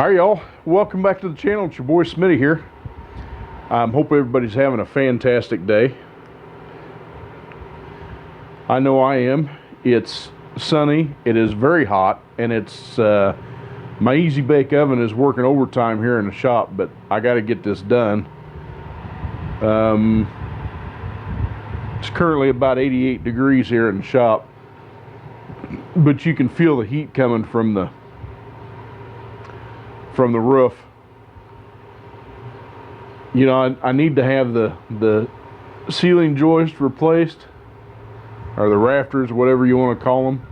Hi y'all, welcome back to the channel. It's your boy Smitty here. Hope everybody's having a fantastic day. I know I am. It's sunny, it is very hot, and it's my easy bake oven is working overtime here in the shop, but I got to get this done. It's currently about 88 degrees here in the shop, but you can feel the heat coming from the roof. You know, I need to have the ceiling joist replaced, or the rafters, whatever you want to call them.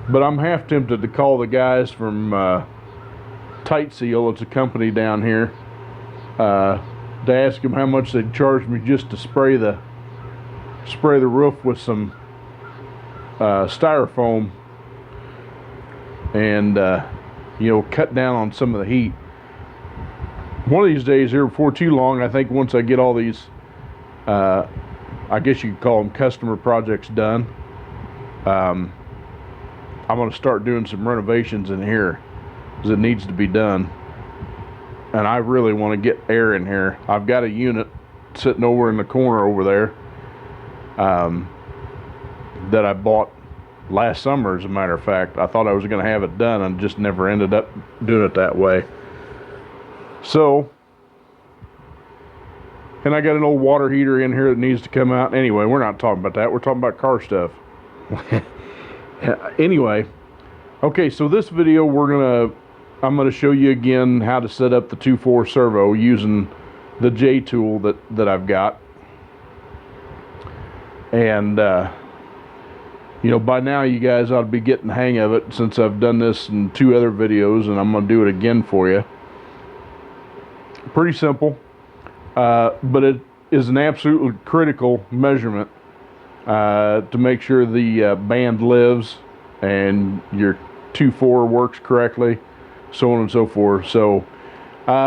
But I'm half tempted to call the guys from Tight Seal, it's a company down here, to ask them how much they'd charge me just to spray the roof with some styrofoam and you know, cut down on some of the heat. One of these days here before too long, I think once I get all these I guess you could call them customer projects done, I'm going to start doing some renovations in here because it needs to be done, and I really want to get air in here. I've got a unit sitting over in the corner over there that I bought last summer, as a matter of fact. I thought I was going to have it done and just never ended up doing it that way. So, and I got an old water heater in here that needs to come out. Anyway, we're not talking about that. We're talking about car stuff. Anyway, okay, so this video I'm gonna show you again how to set up the 2.4 servo using the J tool that I've got. And you know, by now you guys ought to be getting the hang of it, since I've done this in 2 other videos, and I'm going to do it again for you. Pretty simple, but it is an absolutely critical measurement to make sure the band lives and your 2.4 works correctly, so on and so forth. So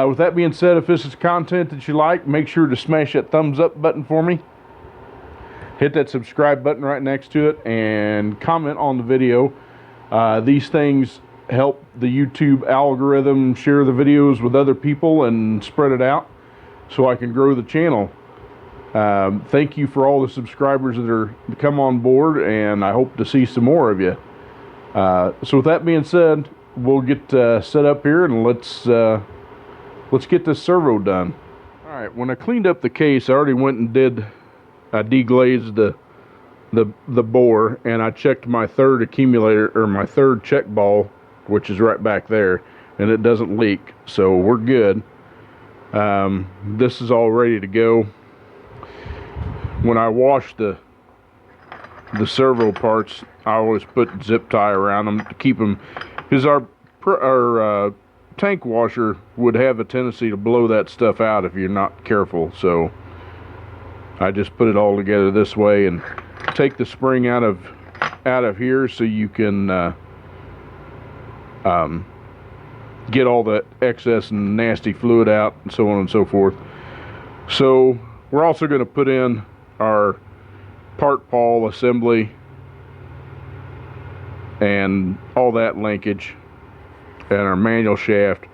with that being said, if this is content that you like, make sure to smash that thumbs up button for me. Hit that subscribe button right next to it and comment on the video. These things help the YouTube algorithm share the videos with other people and spread it out so I can grow the channel. Thank you for all the subscribers that come on board, and I hope to see some more of you. So with that being said, we'll get set up here, and let's get this servo done. All right, when I cleaned up the case, I already went and I deglazed the bore, and I checked my third accumulator, or my third check ball, which is right back there, and it doesn't leak, so we're good. This is all ready to go. When I wash the servo parts, I always put zip tie around them to keep them, because our tank washer would have a tendency to blow that stuff out if you're not careful. So I just put it all together this way and take the spring out of here so you can get all the excess and nasty fluid out, and so on and so forth. So we're also going to put in our part pawl assembly and all that linkage and our manual shaft.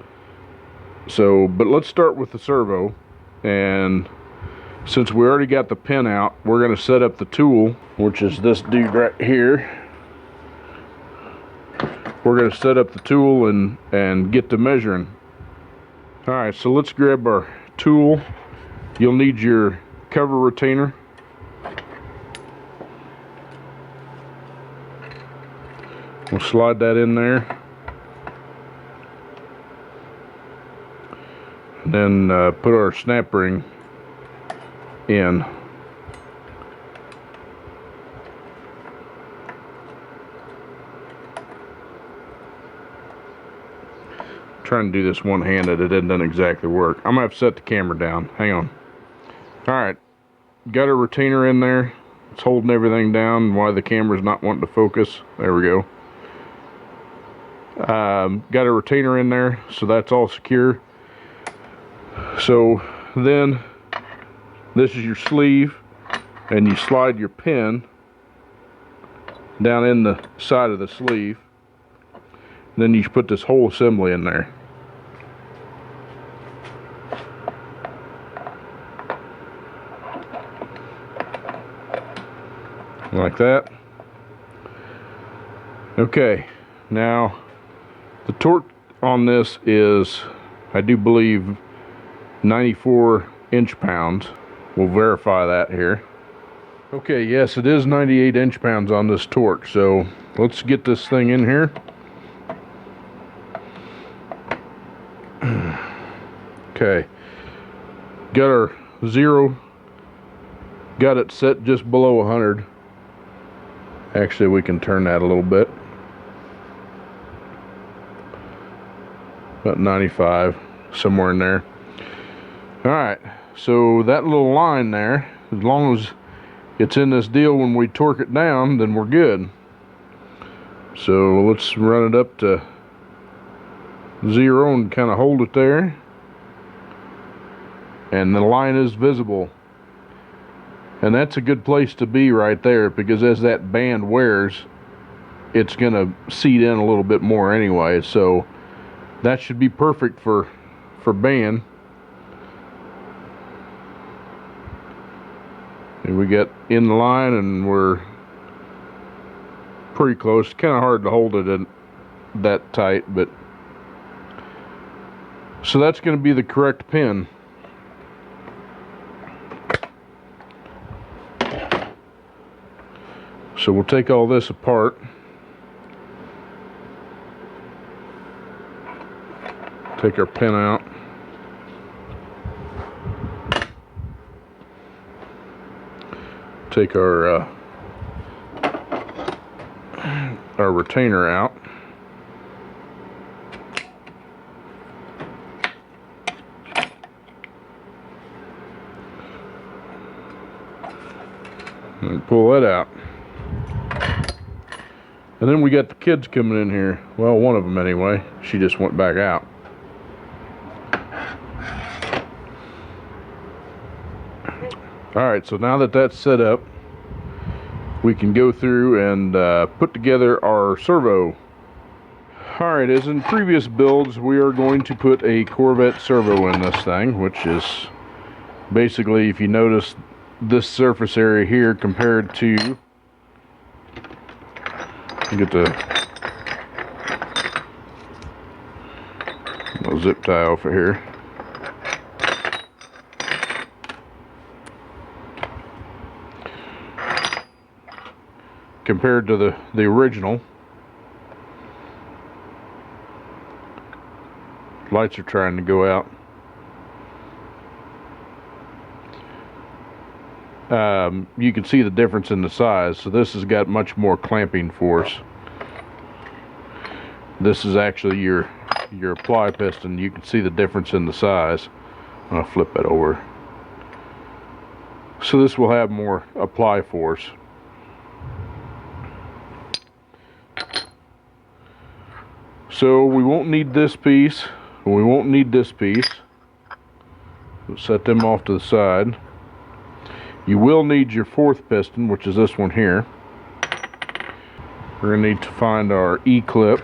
So, but let's start with the servo, and since we already got the pin out, we're going to set up the tool, which is this dude right here. We're going to set up the tool and get to measuring. Alright, so let's grab our tool. You'll need your cover retainer. We'll slide that in there. And then put our snap ring in. Trying to do this one-handed, it doesn't exactly work. I'm gonna have to set the camera down. Hang on. Alright, got a retainer in there. It's holding everything down. Why the camera's not wanting to focus. There we go. Got a retainer in there, so that's all secure. So then this is your sleeve, and you slide your pin down in the side of the sleeve, Then you put this whole assembly in there. Like that. Okay, now the torque on this is, I do believe, 94 inch-pounds. We'll verify that here. Okay, yes, it is 98 inch-pounds on this torque, so let's get this thing in here. Okay, got our zero, got it set just below 100. Actually, we can turn that a little bit. About 95, somewhere in there. Alright, so that little line there, as long as it's in this deal when we torque it down, then we're good. So let's run it up to 0 and kind of hold it there. And the line is visible. And that's a good place to be right there, because as that band wears, it's going to seat in a little bit more anyway. So that should be perfect for band. And we get in the line and we're pretty close. Kind of hard to hold it in that tight, but so that's going to be the correct pin. So we'll take all this apart. Take our pin out. Take our retainer out. And pull that out. And then we got the kids coming in here. Well, one of them anyway. She just went back out. Alright, so now that that's set up, we can go through and put together our servo. Alright, as in previous builds, we are going to put a Corvette Servo in this thing, which is basically, if you notice this surface area here compared to, get the zip tie off of here. Compared to the original, lights are trying to go out. You can see the difference in the size. So this has got much more clamping force. This is actually your apply piston. You can see the difference in the size. I'll flip that over. So this will have more apply force. So we won't need this piece. We won't need this piece. We'll set them off to the side. You will need your fourth piston, which is this one here. We're going to need to find our E-clip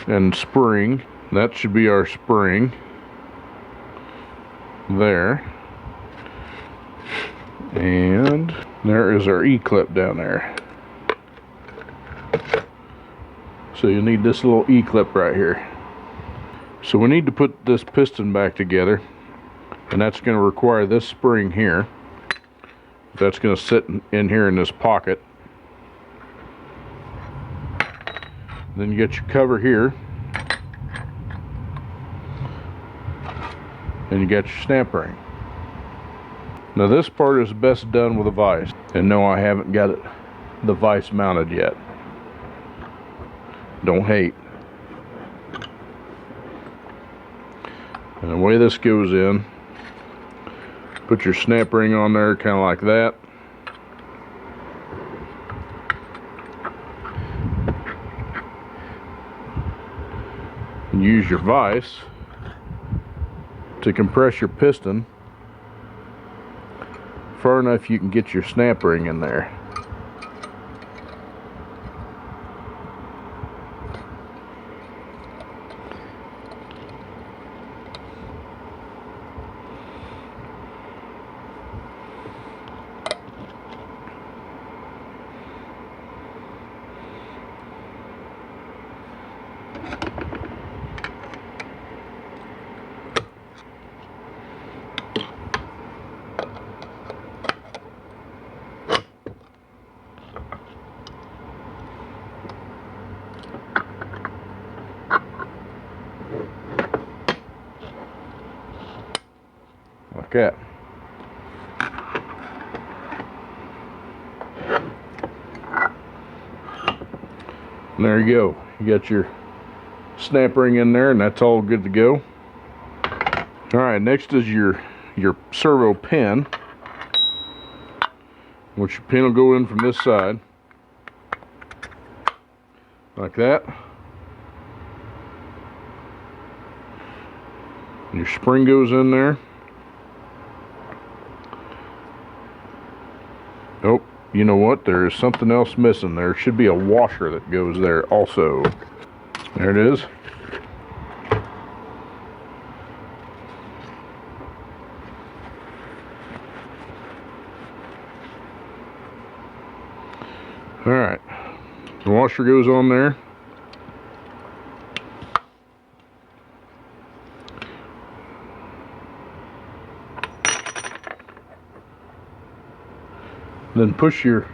and spring. That should be our spring. There. And there is our E-clip down there. So you need this little E-clip right here. So we need to put this piston back together, and that's going to require this spring here. That's going to sit in here in this pocket. Then you get your cover here, and you got your snap ring. Now this part is best done with a vise, and no, I haven't got the vise mounted yet. Don't hate. And the way this goes in, put your snap ring on there kind of like that. And use your vise to compress your piston far enough you can get your snap ring in there. that. And there you go. You got your snap ring in there, and that's all good to go. All right, next is your servo pin, which your pin will go in from this side, like that. And your spring goes in there. Oh, you know what? There is something else missing. There should be a washer that goes there also. There it is. All right, the washer goes on there. Then push your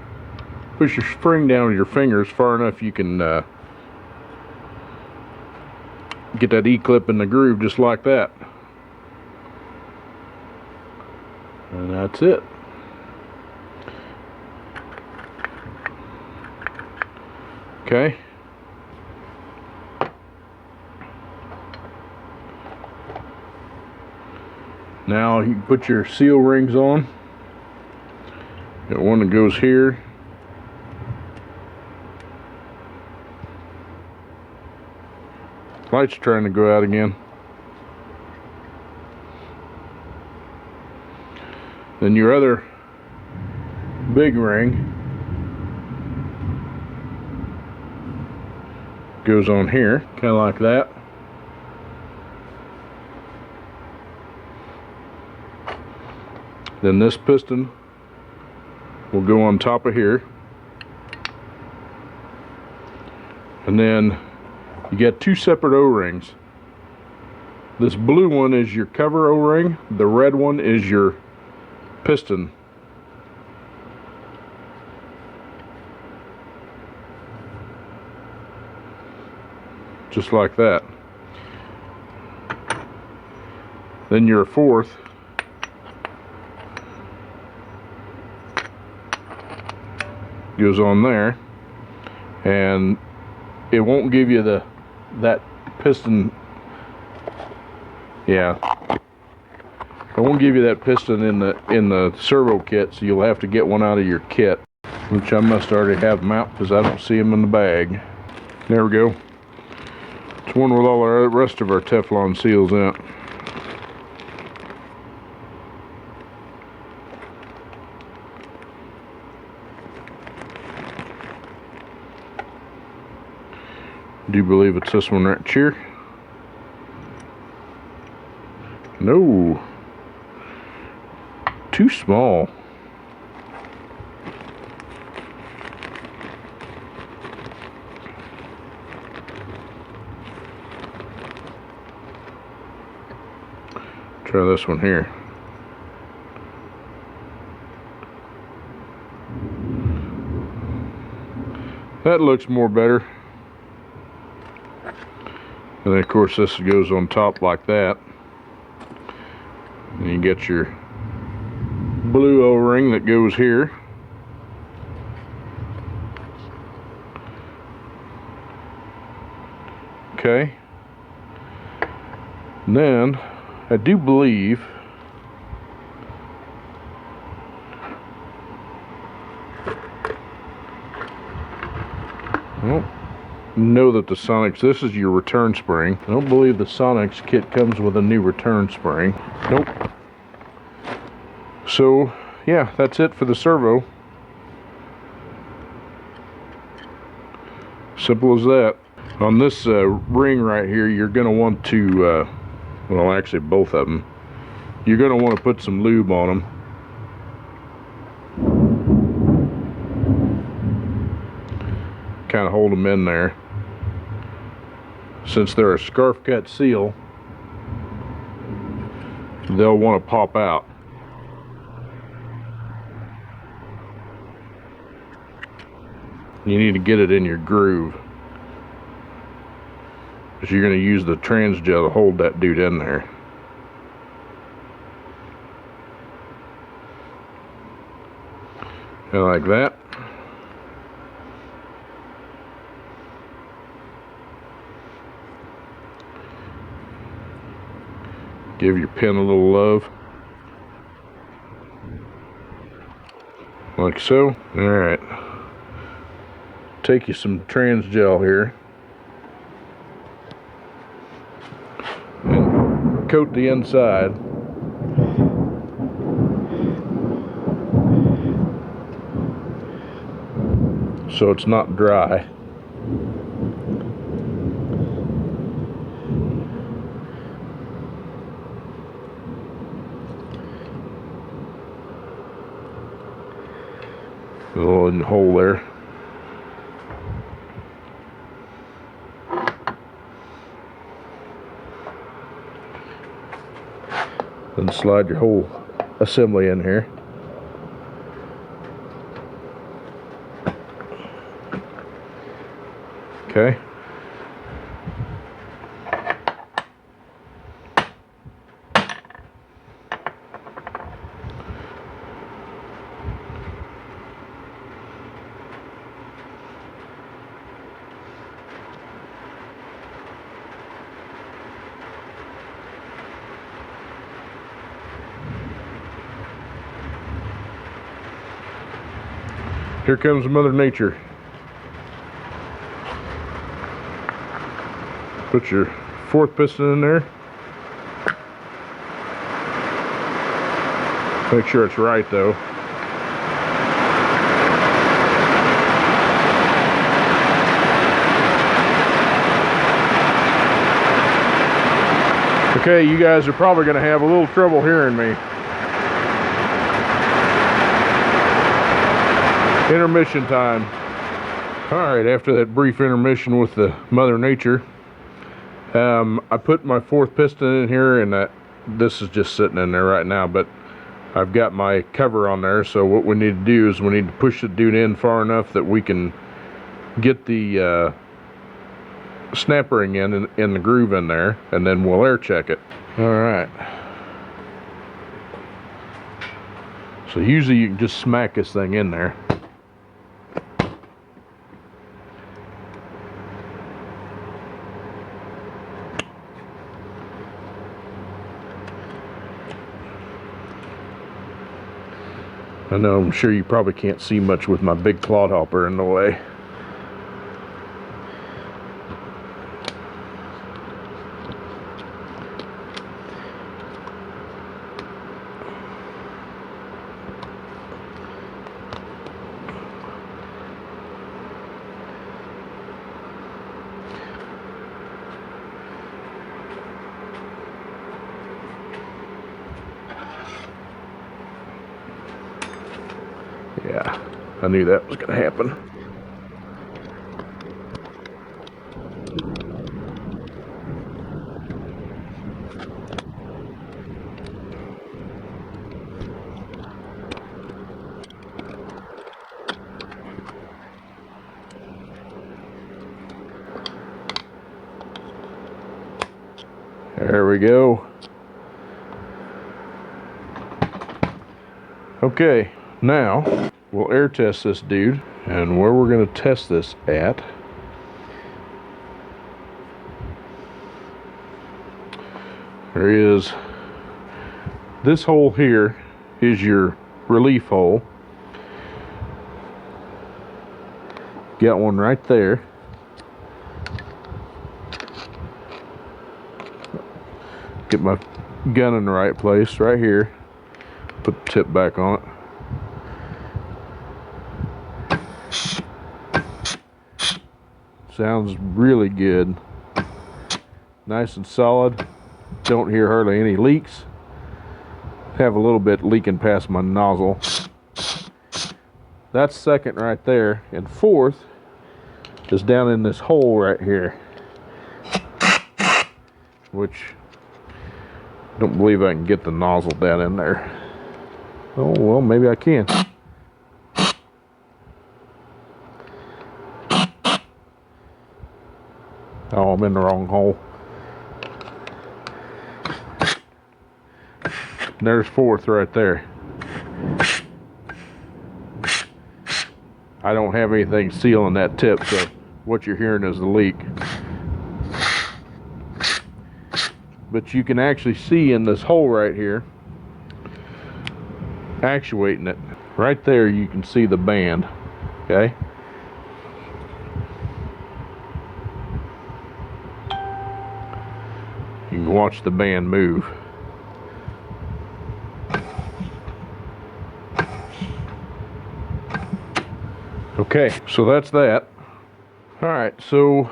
spring down with your fingers far enough you can get that E-clip in the groove just like that. And that's it. Okay. Now you can put your seal rings on. Got one that goes here. Light's trying to go out again. Then your other big ring goes on here, kind of like that. Then this piston will go on top of here. And then you get two separate O-rings. This blue one is your cover O-ring, the red one is your piston. Just like that. Then your fourth goes on there, and it won't give you that piston. Yeah, it won't give you that piston in the servo kit, so you'll have to get one out of your kit, which I must already have them out because I don't see them in the bag. There we go. It's one with all the rest of our Teflon seals in it. I do believe it's this one right here. No, too small. Try this one here. That looks more better. And then of course this goes on top like that. And you get your blue O-ring that goes here. Okay. And then I do believe know that the Sonnax, this is your return spring. I don't believe the Sonnax kit comes with a new return spring. Nope. So yeah, that's it for the servo. Simple as that. On this ring right here, you're going to want to, well actually both of them, you're going to want to put some lube on them. Kind of hold them in there. Since they're a scarf cut seal, they'll want to pop out. You need to get it in your groove, because you're going to use the trans gel to hold that dude in there. And like that. Give your pin a little love. Like so. Alright. Take you some trans gel here. And coat the inside. So it's not dry. A little hole there. Then slide your whole assembly in here. Okay. Here comes Mother Nature. Put your fourth piston in there. Make sure it's right though. Okay, you guys are probably going to have a little trouble hearing me. Intermission time. Alright, after that brief intermission with the Mother Nature, I put my fourth piston in here, and this is just sitting in there right now, but I've got my cover on there, so what we need to do is we need to push the dude in far enough that we can get the snap ring in the groove in there, and then we'll air check it. Alright. So usually you can just smack this thing in there. I know, I'm sure you probably can't see much with my big clod hopper in the way. Yeah, I knew that was going to happen. There we go. Okay, now we'll air test this dude, and where we're going to test this at there is this hole here is your relief hole. Got one right there. Get my gun in the right place right here. Put the tip back on it. Sounds really good. Nice and solid. Don't hear hardly any leaks. Have a little bit leaking past my nozzle. That's second right there. And fourth is down in this hole right here, which I don't believe I can get the nozzle down in there. Oh, well, maybe I can. Oh, I'm in the wrong hole. There's fourth right there. I don't have anything sealing that tip, so what you're hearing is the leak. But you can actually see in this hole right here, actuating it, right there you can see the band, okay? You can watch the band move. Okay, so that's that. All right, so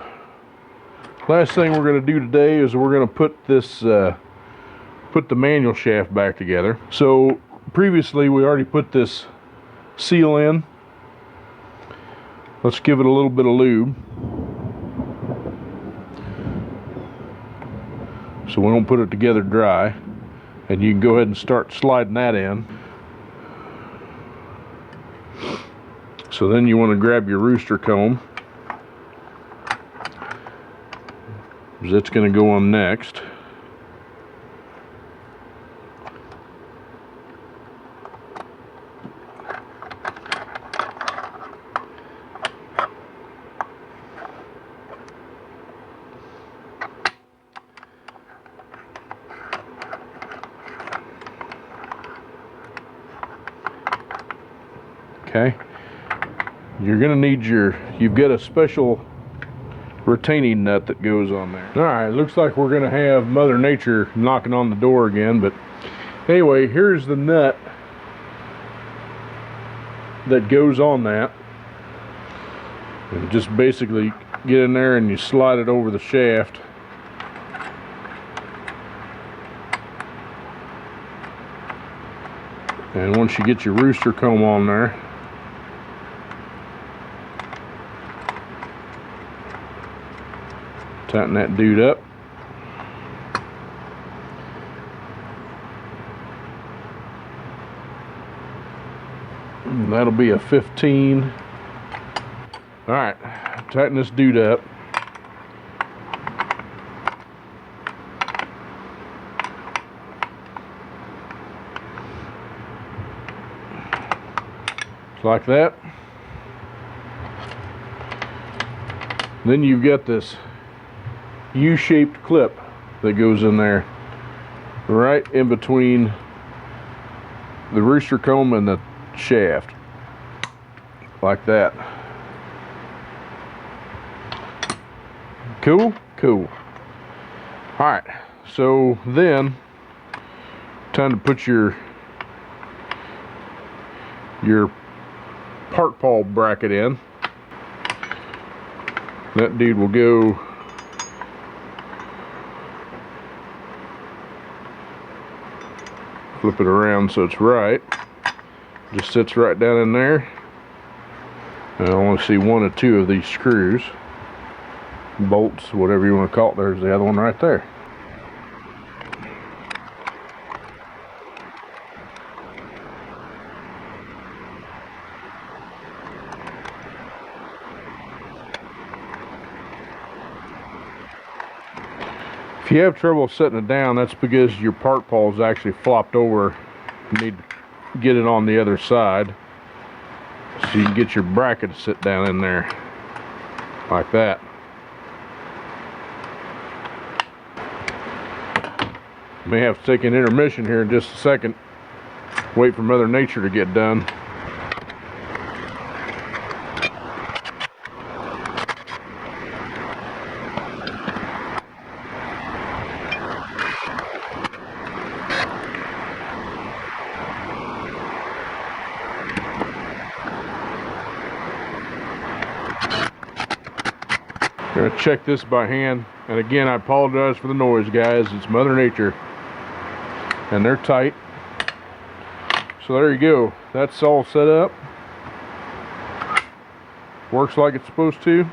last thing we're going to do today is we're going to put this, put the manual shaft back together. So previously we already put this seal in. Let's give it a little bit of lube, so we don't put it together dry. And you can go ahead and start sliding that in. So then you want to grab your rooster comb, because it's going to go on next. Okay, you're going to need you've got a special retaining nut that goes on there. All right, looks like we're going to have Mother Nature knocking on the door again, but anyway, here's the nut that goes on that. And just basically get in there and you slide it over the shaft. And once you get your rooster comb on there, tighten that dude up. And that'll be a 15. All right, tighten this dude up. Like that. Then you've got this U-shaped clip that goes in there right in between the rooster comb and the shaft, like that. Cool? Cool. Alright, so then time to put your park pawl bracket in. That dude will go flip it around so it's right. Just sits right down in there. And I want to see one or two of these screws, bolts, whatever you want to call it. There's the other one right there. If you have trouble setting it down, that's because your park pawl is actually flopped over. You need to get it on the other side so you can get your bracket to sit down in there like that. May have to take an intermission here in just a second. Wait for Mother Nature to get done. I'm gonna check this by hand, and again I apologize for the noise, guys. It's Mother Nature, and they're tight. So there you go, that's all set up, works like it's supposed to.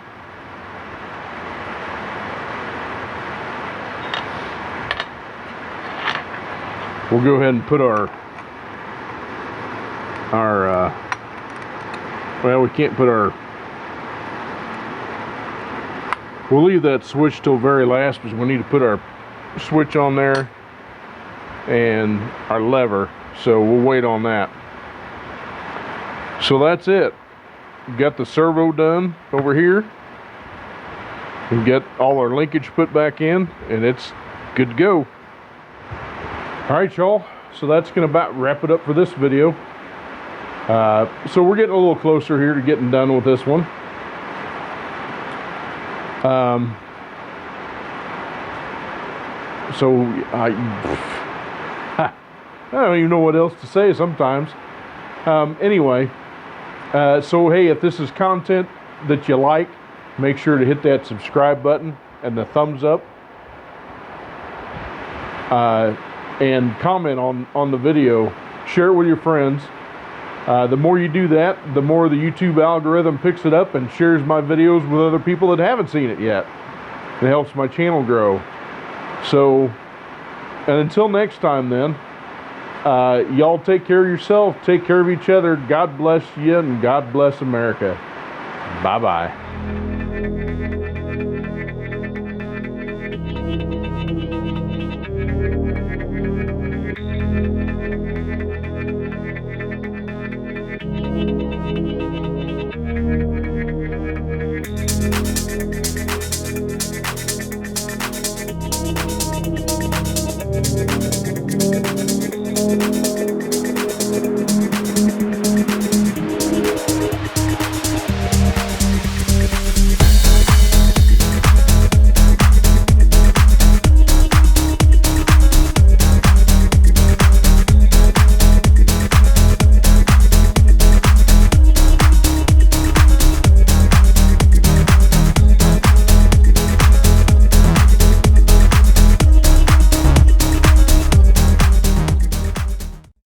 We'll go ahead and put well, we can't put we'll leave that switch till very last because we need to put our switch on there and our lever, so we'll wait on that. So that's it. got the servo done over here. And get all our linkage put back in, and it's good to go. All right, y'all. So that's going to about wrap it up for this video. So we're getting a little closer here to getting done with this one. So I don't even know what else to say sometimes. Anyway, so hey, if this is content that you like, make sure to hit that subscribe button and the thumbs up. And comment on the video. Share it with your friends. The more you do that, the more the YouTube algorithm picks it up and shares my videos with other people that haven't seen it yet. It helps my channel grow. So, and until next time then, y'all take care of yourself, take care of each other. God bless you, and God bless America. Bye-bye.